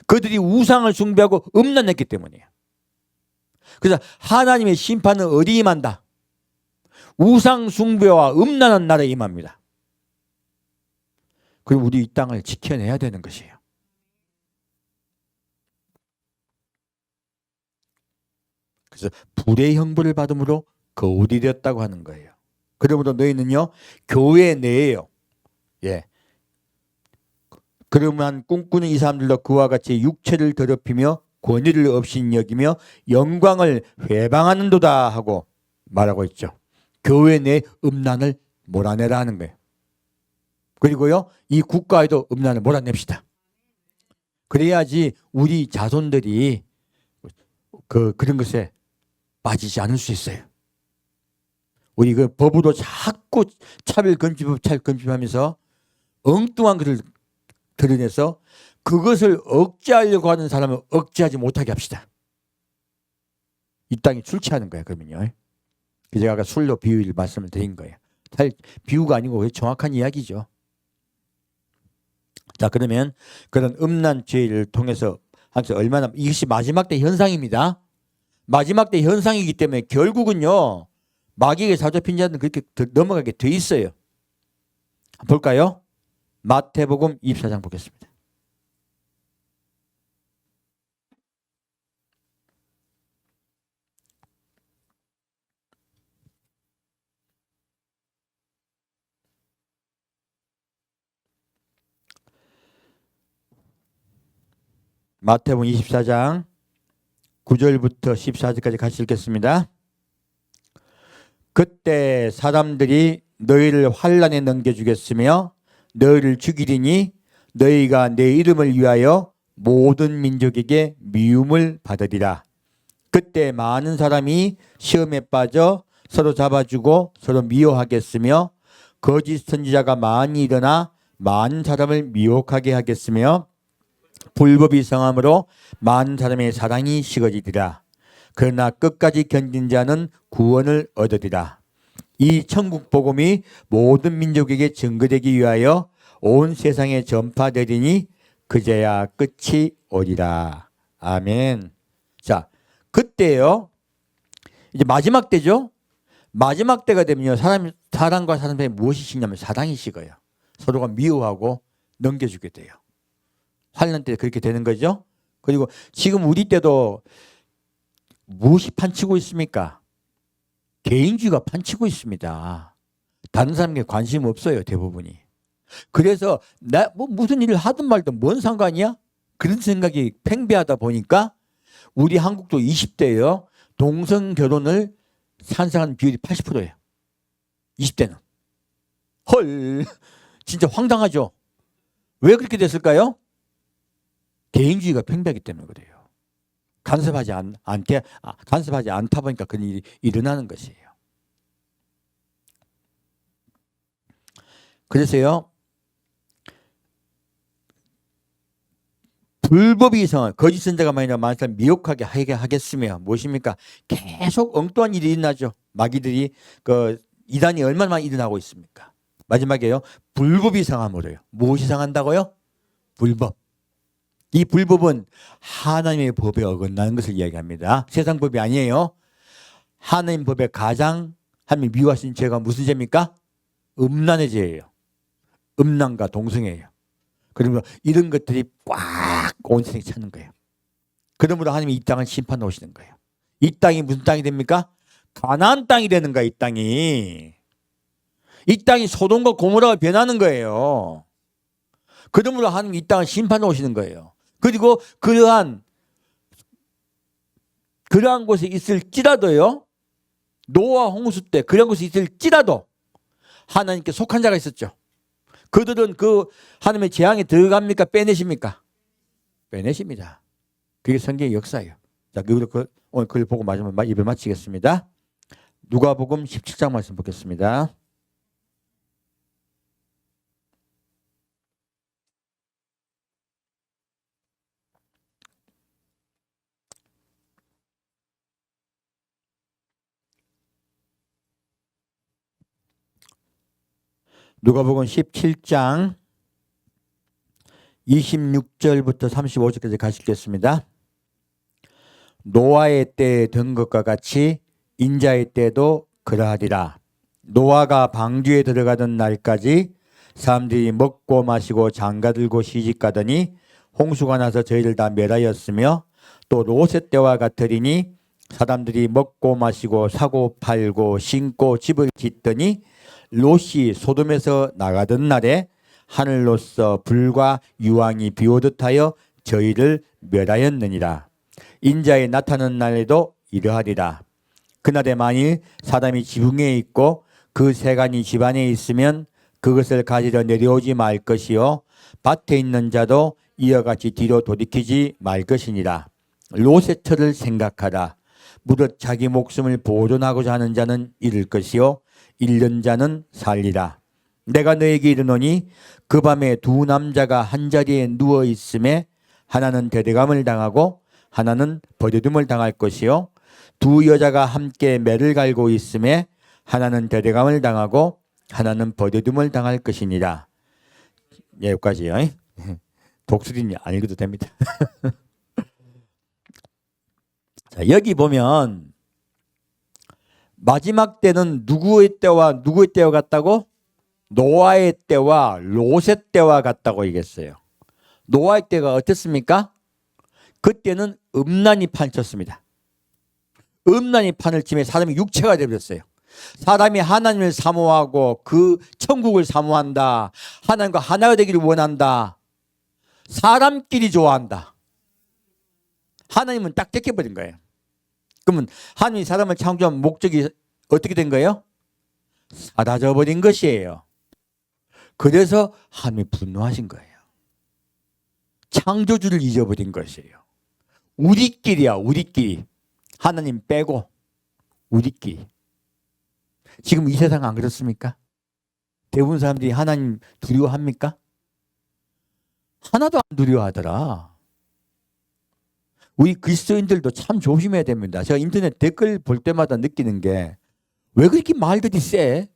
그들이 우상을 숭배하고 음란했기 때문이에요. 그래서 하나님의 심판은 어디 임한다? 우상 숭배와 음란한 나라에 임합니다. 그럼 우리 이 땅을 지켜내야 되는 것이에요. 그래서 불의 형벌을 받음으로 거울이 되었다고 하는 거예요. 그러므로 너희는요, 교회 내에요. 예. 그러면 꿈꾸는 이 사람들도 그와 같이 육체를 더럽히며 권위를 없인 여기며 영광을 회방하는도다 하고 말하고 있죠. 교회 내 음란을 몰아내라 하는 거예요. 그리고요, 이 국가에도 음란을 몰아냅시다. 그래야지 우리 자손들이 그런 것에 빠지지 않을 수 있어요. 우리 그 법으로 자꾸 차별금지법 차별금지하면서 엉뚱한 것을 드러내서 그것을 억제하려고 하는 사람을 억제하지 못하게 합시다. 이 땅이 술 취하는 거예요. 그러면요. 제가 아까 술로 비유를 말씀을 드린 거예요. 사실 비유가 아니고 정확한 이야기죠. 자, 그러면 그런 음란 죄를 통해서 항상 얼마나 이것이 마지막 때 현상입니다. 마지막 때 현상이기 때문에 결국은요, 마귀에게 사로잡힌 자는 그렇게 넘어가게 돼 있어요. 볼까요? 마태복음 24장 보겠습니다. 마태복음 24장 9절부터 14절까지 같이 읽겠습니다. 그때 사람들이 너희를 환난에 넘겨주겠으며 너희를 죽이리니 너희가 내 이름을 위하여 모든 민족에게 미움을 받으리라. 그때 많은 사람이 시험에 빠져 서로 잡아주고 서로 미워하겠으며 거짓 선지자가 많이 일어나 많은 사람을 미혹하게 하겠으며 불법이 성함으로 많은 사람의 사랑이 식어지리라. 그러나 끝까지 견딘 자는 구원을 얻으리라. 이 천국 복음이 모든 민족에게 증거되기 위하여 온 세상에 전파되리니 그제야 끝이 오리라. 아멘. 자, 그때요, 이제 마지막 때죠. 마지막 때가 되면요, 사람과 사람 사이에 무엇이 식냐면 사랑이 식어요. 서로가 미워하고 넘겨주게 돼요. 환난 때 그렇게 되는 거죠. 그리고 지금 우리 때도 무엇이 판치고 있습니까? 개인주의가 판치고 있습니다. 다른 사람에게 관심 없어요, 대부분이. 그래서 무슨 일을 하든 말든 뭔 상관이야? 그런 생각이 팽배하다 보니까 우리 한국도 20대예요. 동성 결혼을 찬성하는 비율이 80%예요. 20대는. 헐, 진짜 황당하죠. 왜 그렇게 됐을까요? 개인주의가 팽배하기 때문에 그래요. 간섭하지 않다 보니까 그런 일이 일어나는 것이에요. 그래서요, 불법이 성을 거짓 선자가 많이 사람 미혹하게 하겠으며 무엇입니까? 계속 엉뚱한 일이 일어나죠. 마귀들이 이단이 얼마나 많이 일어나고 있습니까? 마지막에요, 불법이 성함으로요. 무엇이 성한다고요? 불법. 이 불법은 하나님의 법에 어긋나는 것을 이야기합니다. 세상 법이 아니에요. 하나님 법에 가장 하나님이 미워하신 죄가 무슨 죄입니까? 음란의 죄예요. 음란과 동성애예요. 그러면 이런 것들이 꽉 온 세상에 찾는 거예요. 그러므로 하나님이 이 땅을 심판해 오시는 거예요. 이 땅이 무슨 땅이 됩니까? 가나안 땅이 되는 거야. 이 땅이. 이 땅이 소돔과 고모라가 변하는 거예요. 그러므로 하나님이 이 땅을 심판해 오시는 거예요. 그리고 그러한 곳에 있을지라도요, 노아 홍수 때 그런 곳에 있을지라도 하나님께 속한 자가 있었죠. 그들은 그 하나님의 재앙에 들어갑니까? 빼내십니까? 빼내십니다. 그게 성경의 역사예요. 자, 오늘 그걸 보고 마지막 예배 마치겠습니다. 누가복음 17장 말씀 보겠습니다. 누가복음 17장 26절부터 35절까지 가시겠습니다. 노아의 때에 된 것과 같이 인자의 때도 그러하리라. 노아가 방주에 들어가던 날까지 사람들이 먹고 마시고 장가들고 시집가더니 홍수가 나서 저희를 다 멸하였으며 또 롯의 때와 같으리니 사람들이 먹고 마시고 사고 팔고 신고 집을 짓더니 롯이 소돔에서 나가던 날에 하늘로서 불과 유황이 비오듯 하여 저희를 멸하였느니라. 인자의 나타나는 날에도 이러하리라. 그날에 만일 사람이 지붕에 있고 그 세간이 집안에 있으면 그것을 가지러 내려오지 말 것이요 밭에 있는 자도 이와 같이 뒤로 돌이키지 말 것이니라. 롯의 터를 생각하라. 무릇 자기 목숨을 보존하고자 하는 자는 잃을 것이요 잃는 자는 살리라. 내가 너에게 이르노니 그 밤에 두 남자가 한 자리에 누워 있음에 하나는 대대감을 당하고 하나는 버려둠을 당할 것이요 두 여자가 함께 매를 갈고 있음에 하나는 대대감을 당하고 하나는 버려둠을 당할 것이니라. 예, 여기까지요. 독수리는 안 읽어도 됩니다. 자, 여기 보면 마지막 때는 누구의 때와 누구의 때와 같다고? 노아의 때와 롯의 때와 같다고 얘기했어요. 노아의 때가 어땠습니까? 그때는 음란이 판쳤습니다. 음란이 판을 치며 사람이 육체가 되어버렸어요. 사람이 하나님을 사모하고 그 천국을 사모한다. 하나님과 하나가 되기를 원한다. 사람끼리 좋아한다. 하나님은 딱 떼켜버린 거예요. 그러면 하나님이 사람을 창조한 목적이 어떻게 된 거예요? 사라져버린 것이에요. 그래서 하나님이 분노하신 거예요. 창조주를 잊어버린 것이에요. 우리끼리야, 우리끼리. 하나님 빼고 우리끼리. 지금 이 세상 안 그렇습니까? 대부분 사람들이 하나님 두려워합니까? 하나도 안 두려워하더라. 우리 그리스도인들도 참 조심해야 됩니다. 제가 인터넷 댓글 볼 때마다 느끼는 게 왜 그렇게 말들이 세?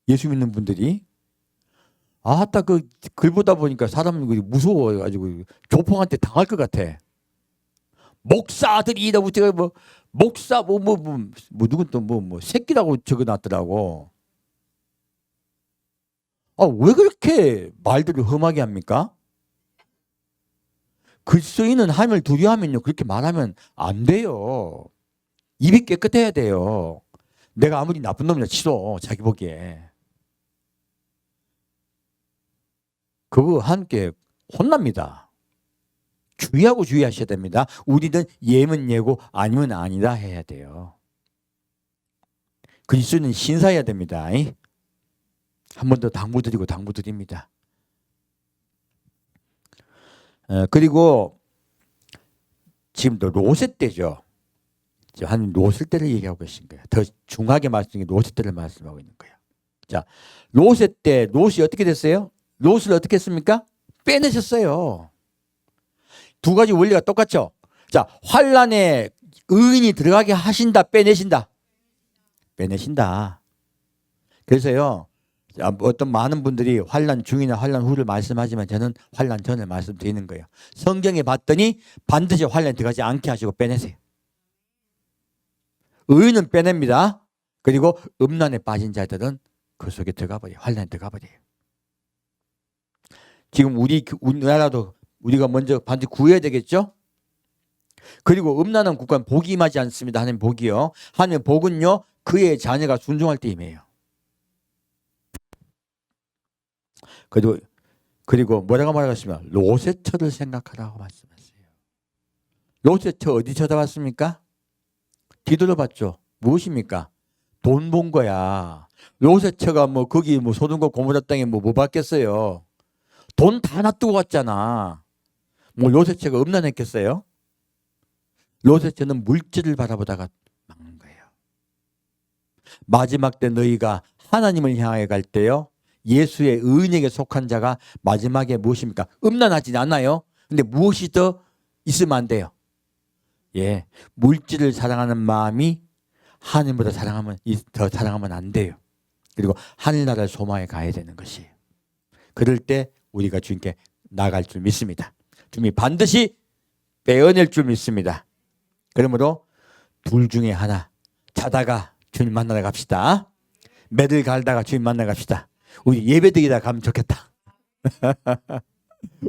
예수 믿는 분들이. 아따 그 글 보다 보니까 사람이 무서워가지고 조폭한테 당할 것 같아. 목사들이 너무 제가 뭐 목사 누군 또 뭐 새끼라고 적어놨더라고. 왜 그렇게 말들을 험하게 합니까? 그리스도인은 하나님을 두려워하면요 그렇게 말하면 안 돼요. 입이 깨끗해야 돼요. 내가 아무리 나쁜 놈이라 치도 자기 보기에. 그거 함께 혼납니다. 주의하고 주의하셔야 됩니다. 우리는 예면 예고 아니면 아니다 해야 돼요. 그리스도는 신사해야 됩니다. 한 번 더 당부드립니다. 그리고 지금도 롯의 때죠. 한 롯의 때를 얘기하고 계신 거예요. 더 중하게 말씀드린 게 롯의 때를 말씀하고 있는 거예요. 자, 롯의 때 롯이 어떻게 됐어요? 롯을 어떻게 했습니까? 빼내셨어요. 두 가지 원리가 똑같죠. 자, 환란에 의인이 들어가게 하신다, 빼내신다. 빼내신다. 그래서요. 어떤 많은 분들이 환란 중이나 환란 후를 말씀하지만 저는 환란 전을 말씀드리는 거예요. 성경에 봤더니 반드시 환란에 들어가지 않게 하시고 빼내세요. 의인은 빼냅니다. 그리고 음란에 빠진 자들은 그 속에 들어가 버려요. 환란에 들어가 버려요. 지금 우리나라도 우리가 먼저 반드시 구해야 되겠죠? 그리고 음란한 국가는 복이 임하지 않습니다. 하나님 복이요. 하나님 복은요. 그의 자녀가 순종할 때 임해요. 그리고 뭐라고 말하겠습니까? 롯의 터를 생각하라고 말씀하세요. 롯의 터 어디 쳐다봤습니까? 뒤돌아봤죠. 무엇입니까? 돈 본 거야. 롯의 터가 거기 소돔과 고모라 땅에 뭐 봤겠어요. 돈 다 놔두고 갔잖아. 롯의 터가 음란했겠어요? 롯의 터는 물질을 바라보다가 망한 거예요. 마지막 때 너희가 하나님을 향해 갈 때요. 예수의 의인에게 속한 자가 마지막에 무엇입니까? 음란하지 않아요. 근데 무엇이 더 있으면 안 돼요? 예, 물질을 사랑하는 마음이 하나님보다 더 사랑하면 안 돼요. 그리고 하늘나라를 소망해 가야 되는 것이. 그럴 때 우리가 주님께 나갈 줄 믿습니다. 주님이 반드시 빼어낼 줄 믿습니다. 그러므로 둘 중에 하나, 자다가 주님 만나러 갑시다. 매들 갈다가 주님 만나러 갑시다. 우리 예배드리다 가면 좋겠다.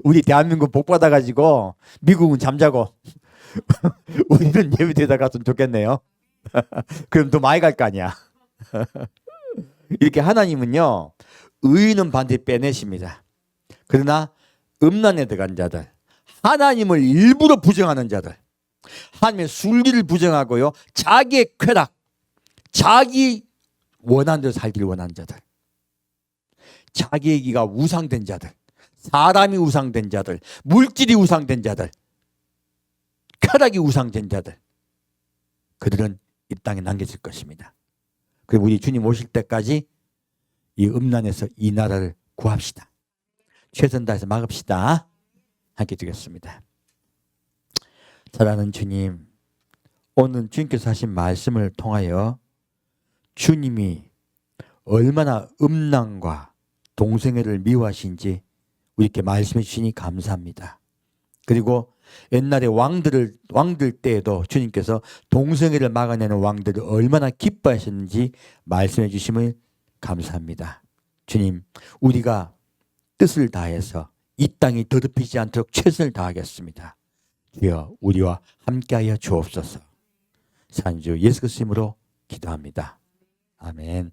우리 대한민국 복 받아가지고 미국은 잠자고 우리는 예배드리다 갔으면 좋겠네요. 그럼 더 많이 갈 거 아니야. 이렇게 하나님은요, 의인은 반드시 빼내십니다. 그러나 음란에 들어간 자들, 하나님을 일부러 부정하는 자들, 하나님의 순리를 부정하고요, 자기의 쾌락, 자기 원하는 대로 살기를 원하는 자들, 자기 얘기가 우상된 자들, 사람이 우상된 자들, 물질이 우상된 자들, 쾌락이 우상된 자들, 그들은 이 땅에 남겨질 것입니다. 그리고 우리 주님 오실 때까지 이 음란에서 이 나라를 구합시다. 최선 다해서 막읍시다. 함께 드리겠습니다. 사랑하는 주님, 오늘 주님께서 하신 말씀을 통하여 주님이 얼마나 음란과 동성애를 미워하신지 우리께 말씀해 주시니 감사합니다. 그리고 옛날에 왕들 때에도 주님께서 동성애를 막아내는 왕들을 얼마나 기뻐하셨는지 말씀해 주심을 감사합니다. 주님, 우리가 뜻을 다해서 이 땅이 더럽히지 않도록 최선을 다하겠습니다. 주여, 우리와 함께하여 주옵소서. 산주 예수 그리스도 이름으로 기도합니다. 아멘.